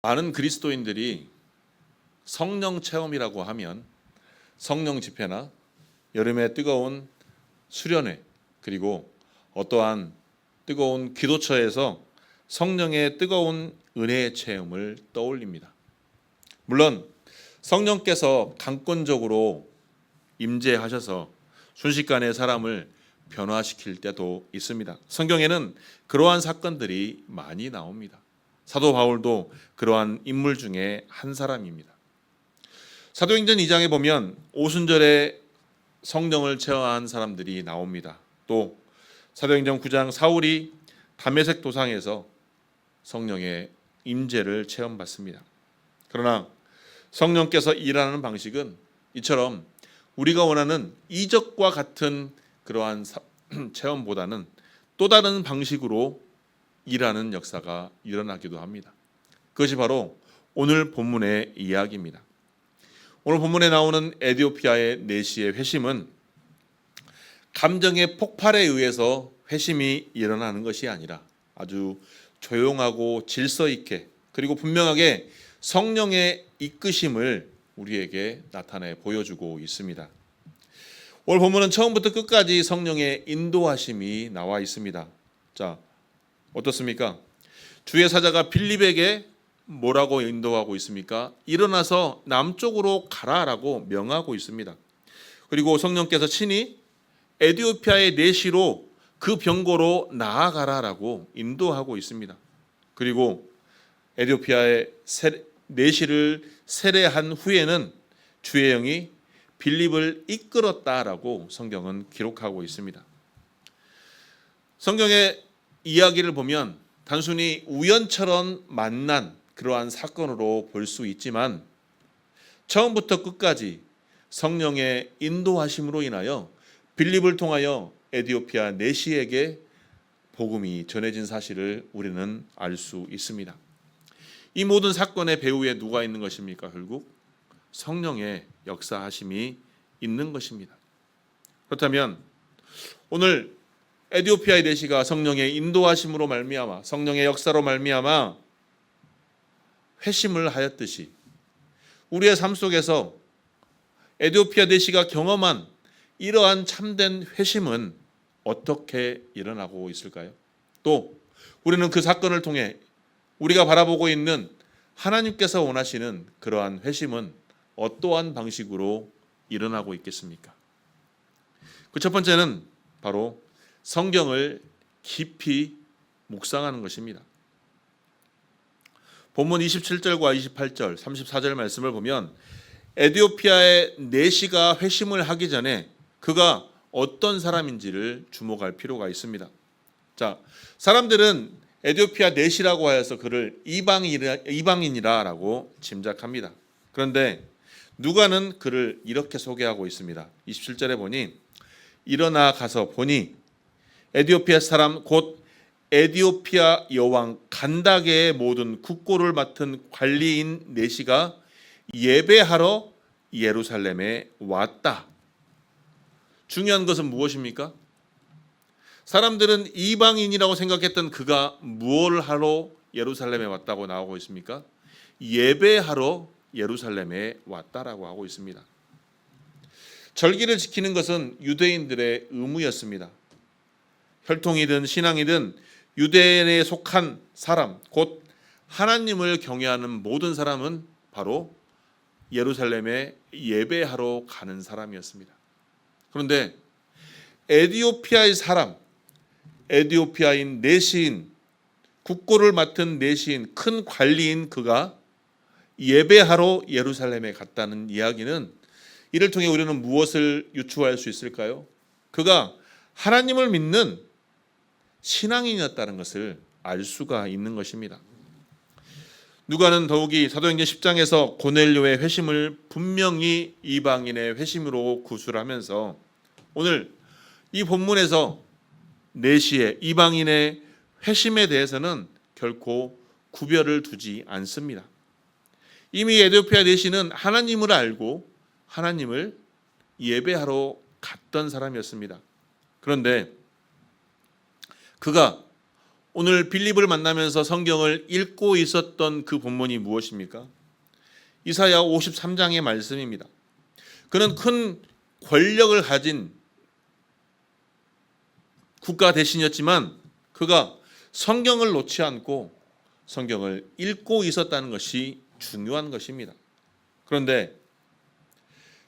많은 그리스도인들이 성령 체험이라고 하면 성령 집회나 여름의 뜨거운 수련회, 그리고 어떠한 뜨거운 기도처에서 성령의 뜨거운 은혜의 체험을 떠올립니다. 물론 성령께서 강권적으로 임재하셔서 순식간에 사람을 변화시킬 때도 있습니다. 성경에는 그러한 사건들이 많이 나옵니다. 사도 바울도 그러한 인물 중에 한 사람입니다. 사도행전 2장에 보면 오순절에 성령을 체험한 사람들이 나옵니다. 또 사도행전 9장 사울이 다메섹 도상에서 성령의 임재를 체험받습니다. 그러나 성령께서 일하는 방식은 이처럼 우리가 원하는 이적과 같은 그러한 체험보다는 또 다른 방식으로 일하는 역사가 일어나기도 합니다. 그것이 바로 오늘 본문의 이야기입니다. 오늘 본문에 나오는 에디오피아의 내시의 회심은 감정의 폭발에 의해서 회심이 일어나는 것이 아니라 아주 조용하고 질서 있게, 그리고 분명하게 성령의 이끄심을 우리에게 나타내 보여주고 있습니다. 오늘 본문은 처음부터 끝까지 성령의 인도하심이 나와 있습니다. 자, 어떻습니까? 주의 사자가 빌립에게 뭐라고 인도하고 있습니까? 일어나서 남쪽으로 가라라고 명하고 있습니다. 그리고 성령께서 친히 에디오피아의 내시로 그 병고로 나아가라라고 인도하고 있습니다. 그리고 에디오피아의 내시를 세례한 후에는 주의 영이 빌립을 이끌었다라고 성경은 기록하고 있습니다. 성경의 이야기를 보면 단순히 우연처럼 만난 그러한 사건으로 볼 수 있지만 처음부터 끝까지 성령의 인도하심으로 인하여 빌립을 통하여 에디오피아 내시에게 복음이 전해진 사실을 우리는 알 수 있습니다. 이 모든 사건의 배후에 누가 있는 것입니까? 결국 성령의 역사하심이 있는 것입니다. 그렇다면 오늘 에디오피아의 내시가 성령의 인도하심으로 말미암아, 성령의 역사로 말미암아 회심을 하였듯이 우리의 삶 속에서 에디오피아 내시가 경험한 이러한 참된 회심은 어떻게 일어나고 있을까요? 또 우리는 그 사건을 통해 우리가 바라보고 있는 하나님께서 원하시는 그러한 회심은 어떠한 방식으로 일어나고 있겠습니까? 그 첫 번째는 바로 성경을 깊이 묵상하는 것입니다. 본문 27절과 28절, 34절 말씀을 보면 에디오피아의 내시가 회심을 하기 전에 그가 어떤 사람인지를 주목할 필요가 있습니다. 자, 사람들은 에디오피아 내시라고 하여서 그를 이방인이라고 짐작합니다. 그런데 누가는 그를 이렇게 소개하고 있습니다. 27절에 보니 일어나 가서 보니 에디오피아 사람 곧 에디오피아 여왕 간다게의 모든 국고를 맡은 관리인 내시가 예배하러 예루살렘에 왔다. 중요한 것은 무엇입니까? 사람들은 이방인이라고 생각했던 그가 무엇을 하러 예루살렘에 왔다고 나오고 있습니까? 예배하러 예루살렘에 왔다라고 하고 있습니다. 절기를 지키는 것은 유대인들의 의무였습니다. 혈통이든 신앙이든 유대인에 속한 사람, 곧 하나님을 경외하는 모든 사람은 바로 예루살렘에 예배하러 가는 사람이었습니다. 그런데 에디오피아의 사람, 에디오피아인 내시인, 국고를 맡은 내시인, 큰 관리인 그가 예배하러 예루살렘에 갔다는 이야기는 이를 통해 우리는 무엇을 유추할 수 있을까요? 그가 하나님을 믿는 신앙인이었다는 것을 알 수가 있는 것입니다. 누가는 더욱이 사도행전 10장에서 고넬료의 회심을 분명히 이방인의 회심으로 구술하면서 오늘 이 본문에서 내시의 이방인의 회심에 대해서는 결코 구별을 두지 않습니다. 이미 에디오피아 내시는 하나님을 알고 하나님을 예배하러 갔던 사람이었습니다. 그런데 그가 오늘 빌립을 만나면서 성경을 읽고 있었던 그 본문이 무엇입니까? 이사야 53장의 말씀입니다. 그는 큰 권력을 가진 국가 대신이었지만 그가 성경을 놓지 않고 성경을 읽고 있었다는 것이 중요한 것입니다. 그런데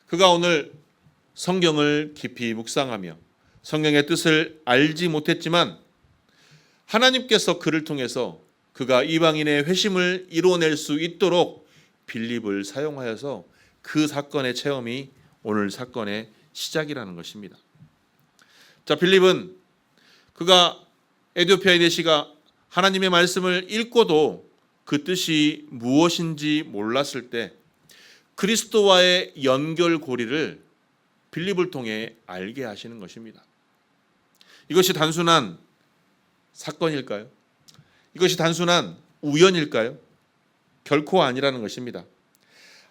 그가 오늘 성경을 깊이 묵상하며 성경의 뜻을 알지 못했지만 하나님께서 그를 통해서 그가 이방인의 회심을 이뤄낼 수 있도록 빌립을 사용하여서 그 사건의 체험이 오늘 사건의 시작이라는 것입니다. 자, 빌립은 그가 에디오피아의 내시가 하나님의 말씀을 읽고도 그 뜻이 무엇인지 몰랐을 때 그리스도와의 연결고리를 빌립을 통해 알게 하시는 것입니다. 이것이 단순한 사건일까요? 이것이 단순한 우연일까요? 결코 아니라는 것입니다.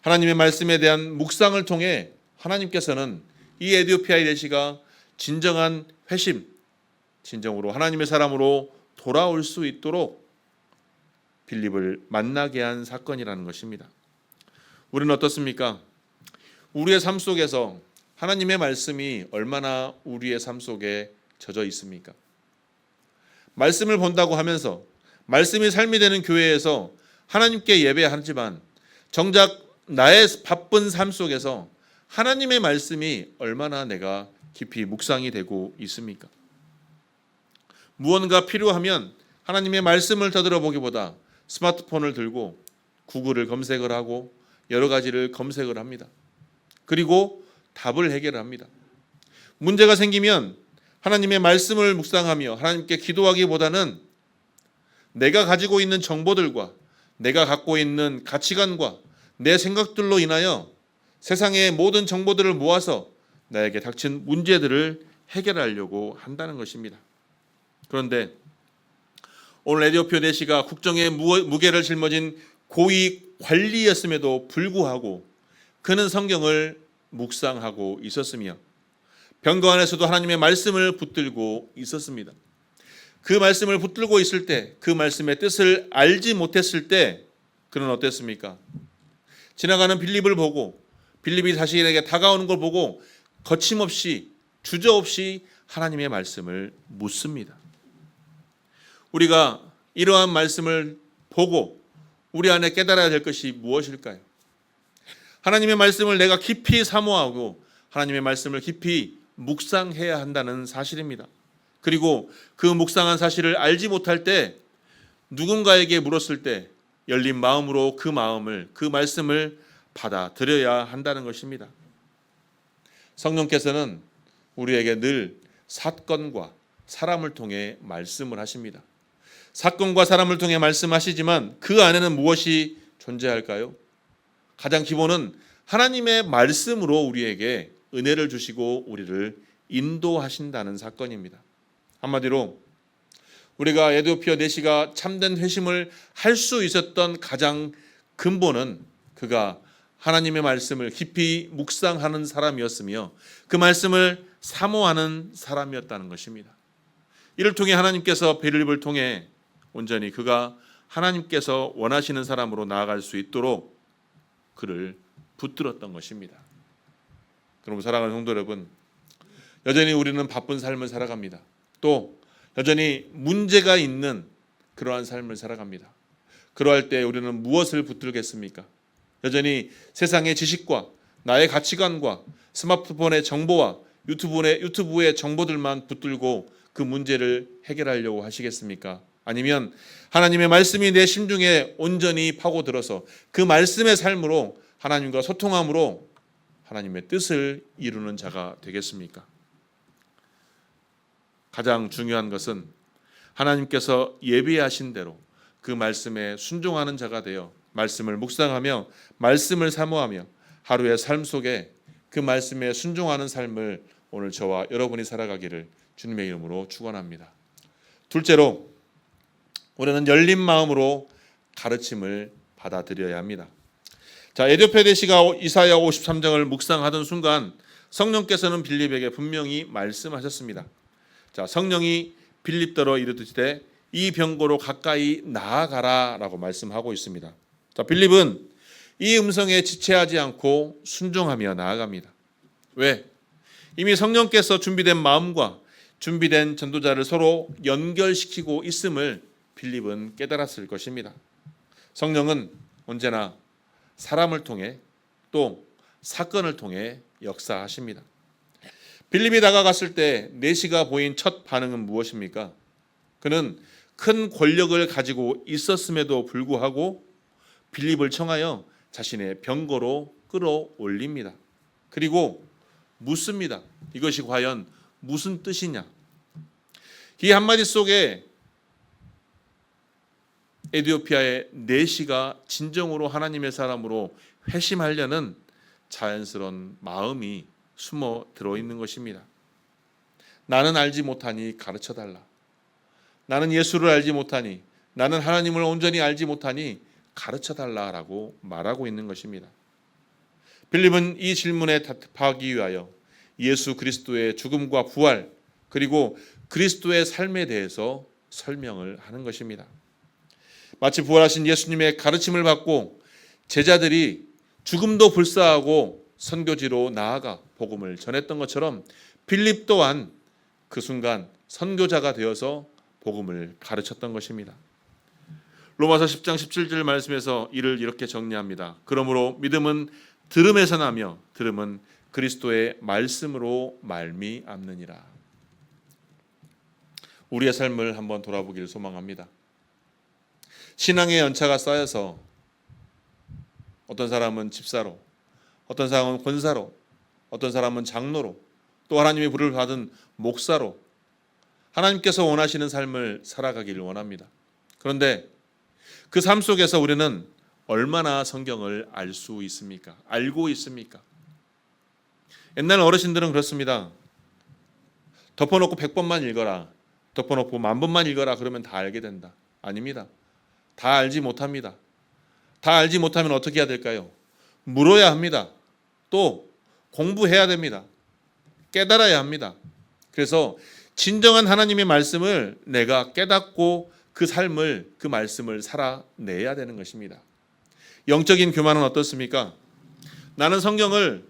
하나님의 말씀에 대한 묵상을 통해 하나님께서는 이 에디오피아의 내시가 진정한 회심, 진정으로 하나님의 사람으로 돌아올 수 있도록 빌립을 만나게 한 사건이라는 것입니다. 우리는 어떻습니까? 우리의 삶 속에서 하나님의 말씀이 얼마나 우리의 삶 속에 젖어 있습니까? 말씀을 본다고 하면서 말씀이 삶이 되는 교회에서 하나님께 예배하지만 정작 나의 바쁜 삶 속에서 하나님의 말씀이 얼마나 내가 깊이 묵상이 되고 있습니까? 무언가 필요하면 하나님의 말씀을 떠들어보기보다 스마트폰을 들고 구글을 검색을 하고 여러 가지를 검색을 합니다. 그리고 답을 해결합니다. 문제가 생기면 하나님의 말씀을 묵상하며 하나님께 기도하기보다는 내가 가지고 있는 정보들과 내가 갖고 있는 가치관과 내 생각들로 인하여 세상의 모든 정보들을 모아서 나에게 닥친 문제들을 해결하려고 한다는 것입니다. 그런데 오늘 에디오피아 내시가 국정의 무게를 짊어진 고위 관리였음에도 불구하고 그는 성경을 묵상하고 있었으며 병거 안에서도 하나님의 말씀을 붙들고 있었습니다. 그 말씀을 붙들고 있을 때, 그 말씀의 뜻을 알지 못했을 때 그는 어땠습니까? 지나가는 빌립을 보고 빌립이 자신에게 다가오는 걸 보고 거침없이 주저없이 하나님의 말씀을 묻습니다. 우리가 이러한 말씀을 보고 우리 안에 깨달아야 될 것이 무엇일까요? 하나님의 말씀을 내가 깊이 사모하고 하나님의 말씀을 깊이 묵상해야 한다는 사실입니다. 그리고 그 묵상한 사실을 알지 못할 때 누군가에게 물었을 때 열린 마음으로 그 말씀을 받아들여야 한다는 것입니다. 성령께서는 우리에게 늘 사건과 사람을 통해 말씀을 하십니다. 사건과 사람을 통해 말씀하시지만 그 안에는 무엇이 존재할까요? 가장 기본은 하나님의 말씀으로 우리에게 은혜를 주시고 우리를 인도하신다는 사건입니다. 한마디로 우리가 에디오피아 내시가 참된 회심을 할 수 있었던 가장 근본은 그가 하나님의 말씀을 깊이 묵상하는 사람이었으며 그 말씀을 사모하는 사람이었다는 것입니다. 이를 통해 하나님께서 빌립을 통해 온전히 그가 하나님께서 원하시는 사람으로 나아갈 수 있도록 그를 붙들었던 것입니다. 여러분, 사랑하는 성도 여러분, 여전히 우리는 바쁜 삶을 살아갑니다. 또 여전히 문제가 있는 그러한 삶을 살아갑니다. 그러할 때 우리는 무엇을 붙들겠습니까? 여전히 세상의 지식과 나의 가치관과 스마트폰의 정보와 유튜브의 정보들만 붙들고 그 문제를 해결하려고 하시겠습니까? 아니면 하나님의 말씀이 내 심중에 온전히 파고들어서 그 말씀의 삶으로 하나님과 소통함으로 하나님의 뜻을 이루는 자가 되겠습니까? 가장 중요한 것은 하나님께서 예비하신 대로 그 말씀에 순종하는 자가 되어 말씀을 묵상하며 말씀을 사모하며 하루의 삶 속에 그 말씀에 순종하는 삶을 오늘 저와 여러분이 살아가기를 주님의 이름으로 축원합니다. 둘째로 우리는 열린 마음으로 가르침을 받아들여야 합니다. 자, 에디오피아 내시가 이사야 53장을 묵상하던 순간 성령께서는 빌립에게 분명히 말씀하셨습니다. 자, 성령이 빌립더러 이르시되 이 병고로 가까이 나아가라라고 말씀하고 있습니다. 자, 빌립은 이 음성에 지체하지 않고 순종하며 나아갑니다. 왜? 이미 성령께서 준비된 마음과 준비된 전도자를 서로 연결시키고 있음을 빌립은 깨달았을 것입니다. 성령은 언제나 사람을 통해 또 사건을 통해 역사하십니다. 빌립이 다가갔을 때 내시가 보인 첫 반응은 무엇입니까? 그는 큰 권력을 가지고 있었음에도 불구하고 빌립을 청하여 자신의 병거로 끌어올립니다. 그리고 묻습니다. 이것이 과연 무슨 뜻이냐? 이 한마디 속에 에디오피아의 내시가 진정으로 하나님의 사람으로 회심하려는 자연스러운 마음이 숨어 들어있는 것입니다. 나는 알지 못하니 가르쳐달라. 나는 예수를 알지 못하니, 나는 하나님을 온전히 알지 못하니 가르쳐달라라고 말하고 있는 것입니다. 빌립은 이 질문에 답하기 위하여 예수 그리스도의 죽음과 부활 그리고 그리스도의 삶에 대해서 설명을 하는 것입니다. 마치 부활하신 예수님의 가르침을 받고 제자들이 죽음도 불사하고 선교지로 나아가 복음을 전했던 것처럼 빌립 또한 그 순간 선교자가 되어서 복음을 가르쳤던 것입니다. 로마서 10장 17절 말씀에서 이를 이렇게 정리합니다. 그러므로 믿음은 들음에서 나며 들음은 그리스도의 말씀으로 말미암느니라. 우리의 삶을 한번 돌아보기를 소망합니다. 신앙의 연차가 쌓여서 어떤 사람은 집사로, 어떤 사람은 권사로, 어떤 사람은 장로로, 또 하나님의 부름을 받은 목사로 하나님께서 원하시는 삶을 살아가기를 원합니다. 그런데 그 삶 속에서 우리는 얼마나 성경을 알 수 있습니까? 알고 있습니까? 옛날 어르신들은 그렇습니다. 덮어놓고 100번만 읽어라. 덮어놓고 10,000번만 읽어라. 그러면 다 알게 된다. 아닙니다. 다 알지 못합니다. 다 알지 못하면 어떻게 해야 될까요? 물어야 합니다. 또 공부해야 됩니다. 깨달아야 합니다. 그래서 진정한 하나님의 말씀을 내가 깨닫고 그 삶을, 그 말씀을 살아내야 되는 것입니다. 영적인 교만은 어떻습니까? 나는 성경을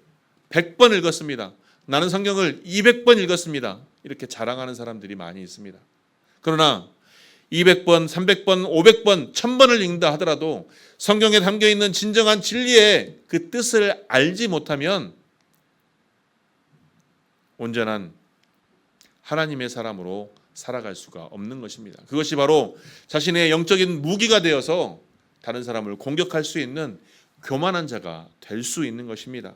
100번 읽었습니다. 나는 성경을 200번 읽었습니다. 이렇게 자랑하는 사람들이 많이 있습니다. 그러나 200번, 300번, 500번, 1000번을 읽는다 하더라도 성경에 담겨있는 진정한 진리의 그 뜻을 알지 못하면 온전한 하나님의 사람으로 살아갈 수가 없는 것입니다. 그것이 바로 자신의 영적인 무기가 되어서 다른 사람을 공격할 수 있는 교만한 자가 될 수 있는 것입니다.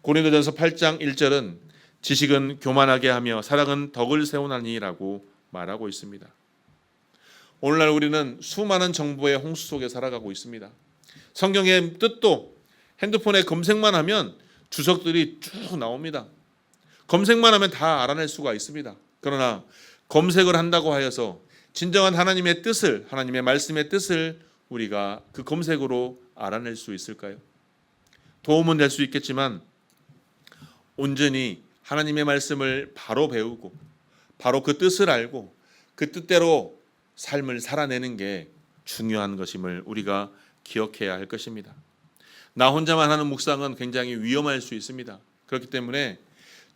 고린도전서 8장 1절은 지식은 교만하게 하며 사랑은 덕을 세우나니라고 말하고 있습니다. 오늘날 우리는 수많은 정보의 홍수 속에 살아가고 있습니다. 성경의 뜻도 핸드폰에 검색만 하면 주석들이 쭉 나옵니다. 검색만 하면 다 알아낼 수가 있습니다. 그러나 검색을 한다고 하여서 진정한 하나님의 뜻을, 하나님의 말씀의 뜻을 우리가 그 검색으로 알아낼 수 있을까요? 도움은 될 수 있겠지만 온전히 하나님의 말씀을 바로 배우고 바로 그 뜻을 알고 그 뜻대로 삶을 살아내는 게 중요한 것임을 우리가 기억해야 할 것입니다. 나 혼자만 하는 묵상은 굉장히 위험할 수 있습니다. 그렇기 때문에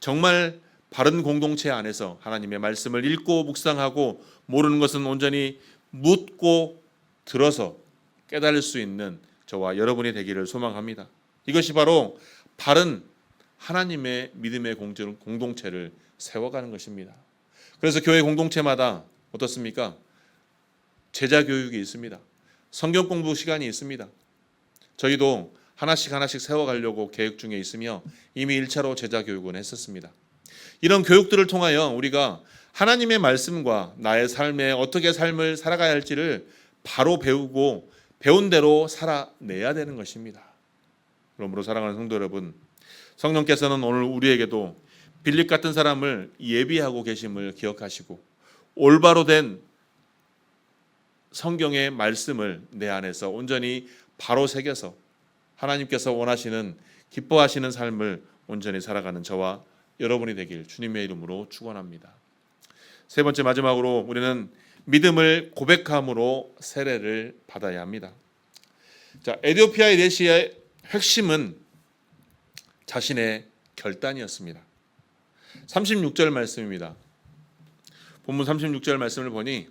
정말 바른 공동체 안에서 하나님의 말씀을 읽고 묵상하고 모르는 것은 온전히 묻고 들어서 깨달을 수 있는 저와 여러분이 되기를 소망합니다. 이것이 바로 바른 하나님의 믿음의 공동체를 세워가는 것입니다. 그래서 교회 공동체마다 어떻습니까? 제자 교육이 있습니다. 성경 공부 시간이 있습니다. 저희도 하나씩 세워가려고 계획 중에 있으며 이미 1차로 제자 교육은 했었습니다. 이런 교육들을 통하여 우리가 하나님의 말씀과 나의 삶에 어떻게 삶을 살아가야 할지를 바로 배우고 배운 대로 살아내야 되는 것입니다. 그러므로 사랑하는 성도 여러분, 성령께서는 오늘 우리에게도 빌립 같은 사람을 예비하고 계심을 기억하시고 올바로 된 성경의 말씀을 내 안에서 온전히 바로 새겨서 하나님께서 원하시는 기뻐하시는 삶을 온전히 살아가는 저와 여러분이 되길 주님의 이름으로 축원합니다. 세 번째 마지막으로 우리는 믿음을 고백함으로 세례를 받아야 합니다. 자, 에티오피아의 내시의 핵심은 자신의 결단이었습니다. 36절 말씀입니다. 본문 36절 말씀을 보니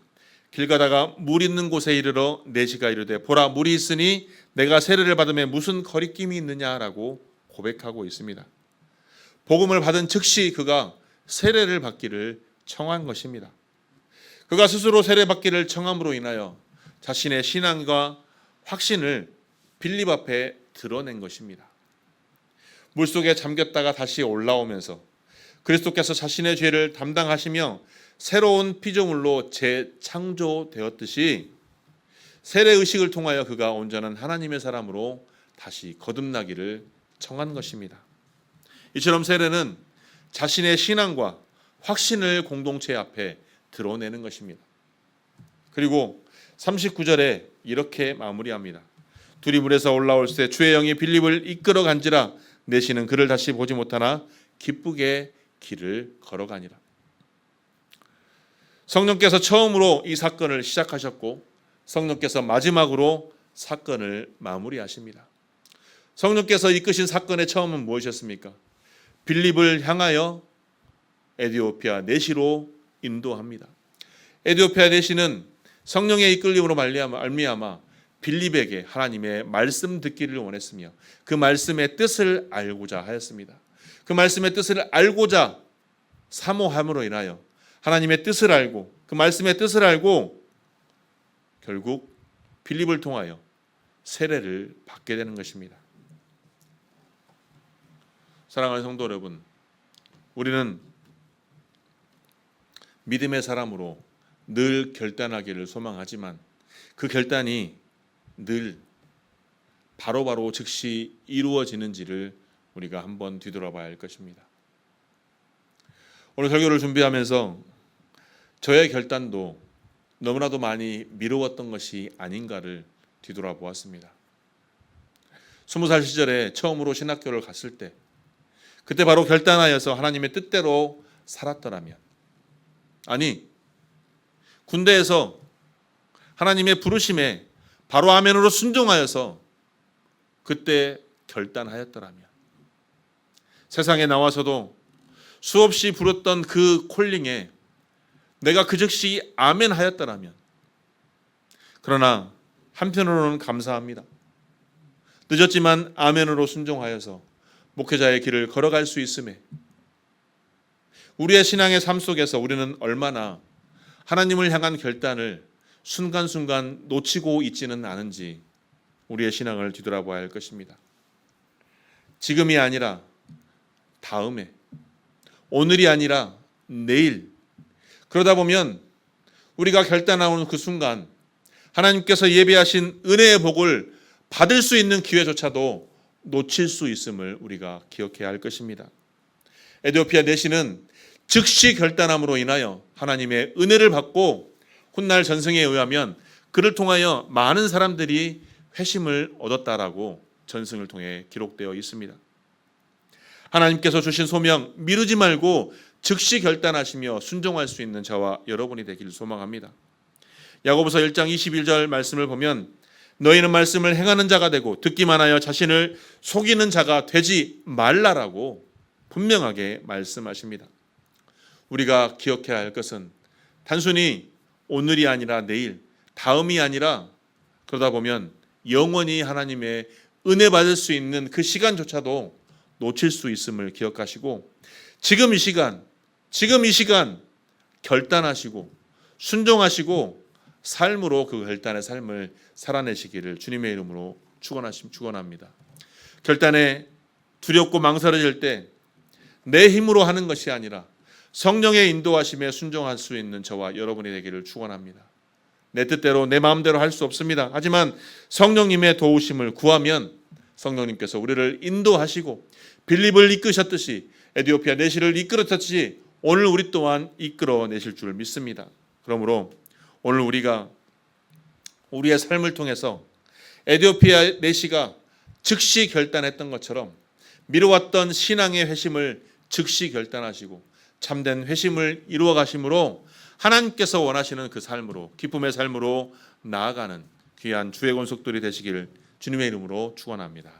길 가다가 물 있는 곳에 이르러 내시가 이르되 보라 물이 있으니 내가 세례를 받음에 무슨 거리낌이 있느냐라고 고백하고 있습니다. 복음을 받은 즉시 그가 세례를 받기를 청한 것입니다. 그가 스스로 세례받기를 청함으로 인하여 자신의 신앙과 확신을 빌립 앞에 드러낸 것입니다. 물속에 잠겼다가 다시 올라오면서 그리스도께서 자신의 죄를 담당하시며 새로운 피조물로 재창조되었듯이 세례의식을 통하여 그가 온전한 하나님의 사람으로 다시 거듭나기를 청한 것입니다. 이처럼 세례는 자신의 신앙과 확신을 공동체 앞에 드러내는 것입니다. 그리고 39절에 이렇게 마무리합니다. 둘이 물에서 올라올 때 주의 영이 빌립을 이끌어 간지라 내시는 그를 다시 보지 못하나 기쁘게 길을 걸어가니라. 성령께서 처음으로 이 사건을 시작하셨고 성령께서 마지막으로 사건을 마무리하십니다. 성령께서 이끄신 사건의 처음은 무엇이었습니까? 빌립을 향하여 에티오피아 내시로 인도합니다. 에티오피아 내시는 성령의 이끌림으로 말미암아 빌립에게 하나님의 말씀 듣기를 원했으며 그 말씀의 뜻을 알고자 하였습니다. 그 말씀의 뜻을 알고자 사모함으로 인하여 하나님의 뜻을 알고 그 말씀의 뜻을 알고 결국 빌립을 통하여 세례를 받게 되는 것입니다. 사랑하는 성도 여러분, 우리는 믿음의 사람으로 늘 결단하기를 소망하지만 그 결단이 늘 바로바로 즉시 이루어지는지를 우리가 한번 뒤돌아봐야 할 것입니다. 오늘 설교를 준비하면서 저의 결단도 너무나도 많이 미루었던 것이 아닌가를 뒤돌아보았습니다. 20살 시절에 처음으로 신학교를 갔을 때 그때 바로 결단하여서 하나님의 뜻대로 살았더라면, 아니 군대에서 하나님의 부르심에 바로 아멘으로 순종하여서 그때 결단하였더라면, 세상에 나와서도 수없이 부렸던 그 콜링에 내가 그 즉시 아멘 하였더라면, 그러나 한편으로는 감사합니다. 늦었지만 아멘으로 순종하여서 목회자의 길을 걸어갈 수 있음에 우리의 신앙의 삶 속에서 우리는 얼마나 하나님을 향한 결단을 순간순간 놓치고 있지는 않은지 우리의 신앙을 뒤돌아봐야 할 것입니다. 지금이 아니라 다음에, 오늘이 아니라 내일, 그러다 보면 우리가 결단하는 그 순간 하나님께서 예비하신 은혜의 복을 받을 수 있는 기회조차도 놓칠 수 있음을 우리가 기억해야 할 것입니다. 에티오피아 내시는 즉시 결단함으로 인하여 하나님의 은혜를 받고 훗날 전승에 의하면 그를 통하여 많은 사람들이 회심을 얻었다라고 전승을 통해 기록되어 있습니다. 하나님께서 주신 소명 미루지 말고 즉시 결단하시며 순종할 수 있는 저와 여러분이 되기를 소망합니다. 야고보서 1장 21절 말씀을 보면 너희는 말씀을 행하는 자가 되고 듣기만 하여 자신을 속이는 자가 되지 말라라고 분명하게 말씀하십니다. 우리가 기억해야 할 것은 단순히 오늘이 아니라 내일, 다음이 아니라 그러다 보면 영원히 하나님의 은혜 받을 수 있는 그 시간조차도 놓칠 수 있음을 기억하시고 지금 이 시간 결단하시고 순종하시고 삶으로 그 결단의 삶을 살아내시기를 주님의 이름으로 축원합니다. 결단에 두렵고 망설여질 때 내 힘으로 하는 것이 아니라 성령의 인도하심에 순종할 수 있는 저와 여러분이 되기를 축원합니다. 내 뜻대로 내 마음대로 할 수 없습니다. 하지만 성령님의 도우심을 구하면 성령님께서 우리를 인도하시고 빌립을 이끄셨듯이 에티오피아 내시를 이끌었듯이 오늘 우리 또한 이끌어내실 줄 믿습니다. 그러므로 오늘 우리가 우리의 삶을 통해서 에티오피아 내시가 즉시 결단했던 것처럼 미뤄왔던 신앙의 회심을 즉시 결단하시고 참된 회심을 이루어 가심으로 하나님께서 원하시는 그 삶으로, 기쁨의 삶으로 나아가는 귀한 주의 권속들이 되시길 주님의 이름으로 축원합니다.